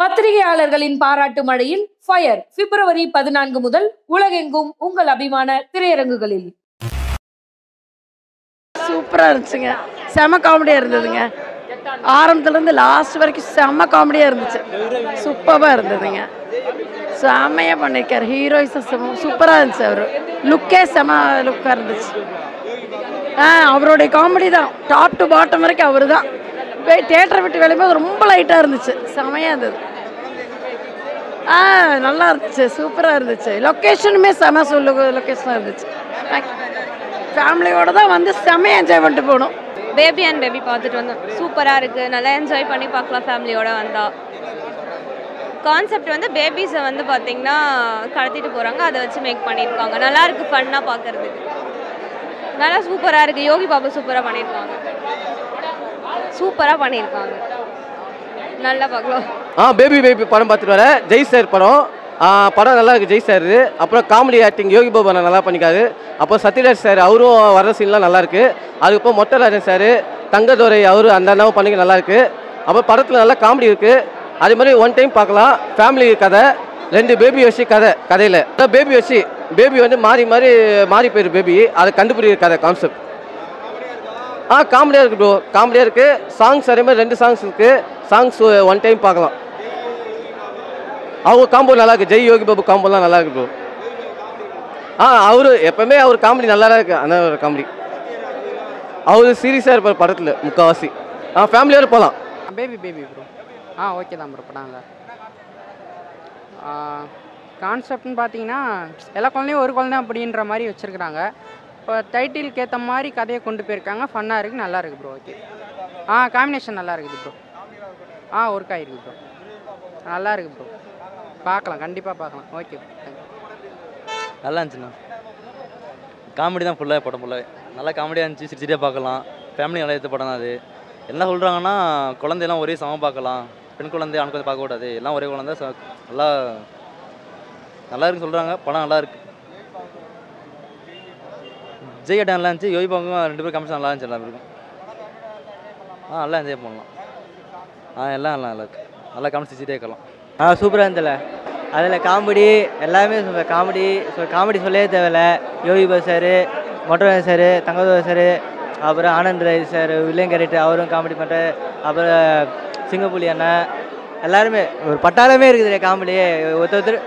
பத்திரிகையாளர்களின் பாராட்டு மழையில் ஃபயர் பிப்ரவரி 14 முதல் உலகெங்கும் உங்கள் அபிமான திரையரங்குகளில். சூப்பரா இருந்துச்சுங்க, செம காமெடியா இருந்ததுங்க. ஆரம்பத்துல இருந்து லாஸ்ட் வரைக்கும் செம காமெடியா இருந்துச்சு, சூப்பரா இருந்ததுங்க. செம்மையா பண்ணிருக்காரு, ஹீரோயிஸும் சூப்பரா இருந்துச்சு. அவரு லுக்கே செம லுக்கா இருந்துச்சு. அவருடைய காமெடி தான் டாப் டு பாட்டம் வரைக்கும் அவரு தான். தியேட்டரை விட்டு வெளியும்போது ரொம்ப லைட்டா இருந்துச்சு, செமையா இருந்தது. நல்லா இருந்துச்சு, சூப்பரா இருந்துச்சு. லொக்கேஷனுமே செம லொக்கேஷனாக இருந்துச்சு. ஃபேமிலியோட தான் வந்து செம்மையாக என்ஜாய் பண்ணிட்டு போகணும். பேபி அண்ட் பேபி பார்த்துட்டு வந்தோம், சூப்பராக இருக்குது, நல்லா என்ஜாய் பண்ணி பார்க்கலாம் ஃபேமிலியோட வந்தால். கான்செப்ட் வந்து பேபிஸை வந்து பார்த்திங்கன்னா கடத்திட்டு போகிறாங்க, அதை வச்சு மேக் பண்ணியிருக்காங்க. நல்லா இருக்குது, ஃபன்னாக பார்க்குறதுக்கு நல்லா சூப்பராக இருக்குது. யோகி பாபு சூப்பராக பண்ணியிருக்காங்க, நல்லா பார்க்கலாம். பேபி படம் பார்த்துட்டு வரேன். ஜெய் சார் படம் நல்லா இருக்குது. ஜெய் சார் அப்புறம் காமெடி ஆக்டிங் யோகி பாபு நல்லா பண்ணிக்காரு. அப்புறம் சத்யராஜ் சார் அவரும் வர சீன்லாம் நல்லாயிருக்கு. அதுக்கப்புறம் மொட்டராஜன் சார், தங்கதுரை அவரும் அந்த அண்ணாவும் பண்ணிக்க நல்லாயிருக்கு. அப்புறம் படத்தில் நல்லா காமெடி இருக்குது. அதே மாதிரி ஒன் டைம் பார்க்கலாம். ஃபேமிலி கதை, 2 பேபி வச்சு கதையில் பேபி வந்து மாறி போயிரு பேபி, அதை கண்டுபிடிக்கிற கதை கான்செப்ட். காமெடியாக இருக்குது ப்ரோ, காமெடியாக இருக்குது. சாங்ஸ் அதே மாதிரி 2 சாங்ஸ் இருக்குது. சாங்ஸ் ஒன் டைம் பார்க்கலாம். அவங்க காம்போ நல்லா இருக்குது. ஜெய் யோகி பாபு காம்போலாம் நல்லா இருக்கு ப்ரோ. அவரு எப்பவுமே அவர் காமெடி நல்லா தான் இருக்குது. அந்த ஒரு காமெடி அவரு சீரியஸாக இருப்பார் படத்தில் முக்கால்வாசி. ஃபேமிலியோடு போகலாம். பேபி ப்ரோ ஓகே தான் ப்ரோ. படம் கான்செப்ட்னு பார்த்தீங்கன்னா எல்லா குழந்தையும் ஒரு குழந்தை அப்படின்ற மாதிரி வச்சுருக்குறாங்க. இப்போ டைட்டிலுக்கு ஏற்ற மாதிரி கதையை கொண்டு போயிருக்காங்க. ஃபன்னாக இருக்குது, நல்லா இருக்குது ப்ரோ. ஓகே காம்பினேஷன் நல்லா இருக்குது ப்ரோ. ஒர்க் ஆகிருக்கு ப்ரோ, நல்லா இருக்குது ப்ரோ. பார்க்கலாம், கண்டிப்பாக பார்க்கலாம். ஓகே நல்லா இருந்துச்சுண்ணா. காமெடி தான் ஃபுல்லாக படம் ஃபுல்லாகவே நல்லா காமெடியாக இருந்துச்சு. சிரிச்சிட்டே பார்க்கலாம். ஃபேமிலி நல்லா எடுத்த படம் தான் அது. என்ன சொல்கிறாங்கன்னா குழந்தையெல்லாம் ஒரே சமம் பார்க்கலாம், பெண் குழந்தை ஆண் குழந்தை பார்க்கக்கூடாது, எல்லாம் ஒரே குழந்தை. நல்லா இருக்குன்னு சொல்கிறாங்க. படம் நல்லா இருக்குது. ஜெய் அட்டம் நல்லா இருந்துச்சு. யோகி பாபுக்கும் 2 பேரும் கமிஷன் நல்லா இருந்துச்சு. எல்லா பேருக்கும் நல்லா என்ஜாய் பண்ணலாம். எல்லாம் நல்லா இருக்குது. நல்லா கமிச்சிட்டே இருக்கலாம். சூப்பராக இருந்ததில்ல. அதில் காமெடி எல்லாமே காமெடி சொல்லவே தேவையில்லை. Yogi Babu sir, Mottarajan sir, Thangadurai sir, அப்புறம் Anand Rai sir William character அவரும் காமெடி பண்ணுறாரு. அப்புறம் சிங்கப்புலி அண்ணன் எல்லாருமே ஒரு பட்டாளமே இருக்குது காமெடியே. ஒருத்தர்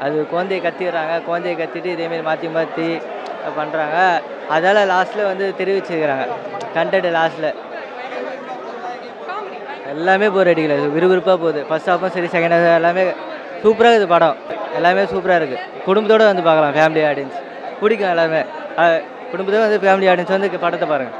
அது குழந்தையை கத்திடுறாங்க, குழந்தையை கத்திட்டு இதேமாரி மாற்றி பண்ணுறாங்க. அதால் லாஸ்ட்டில் வந்து தெரிவிச்சுக்கிறாங்க கண்டென்ட். லாஸ்ட்டில் எல்லாமே போர் அடிக்கல, விறுவிறுப்பாக போகுது. ஃபர்ஸ்ட் ஹாஃபும் சரி, செகண்ட் ஹாஃப் எல்லாமே சூப்பராக இருக்குது. படம் எல்லாமே சூப்பராக இருக்குது. குடும்பத்தோடு வந்து பார்க்கலாம். ஃபேமிலி ஆடியன்ஸ் பிடிக்கும். எல்லாமே குடும்பத்தோடு வந்து ஃபேமிலி ஆடியன்ஸ் வந்து படத்தை பாருங்கள்.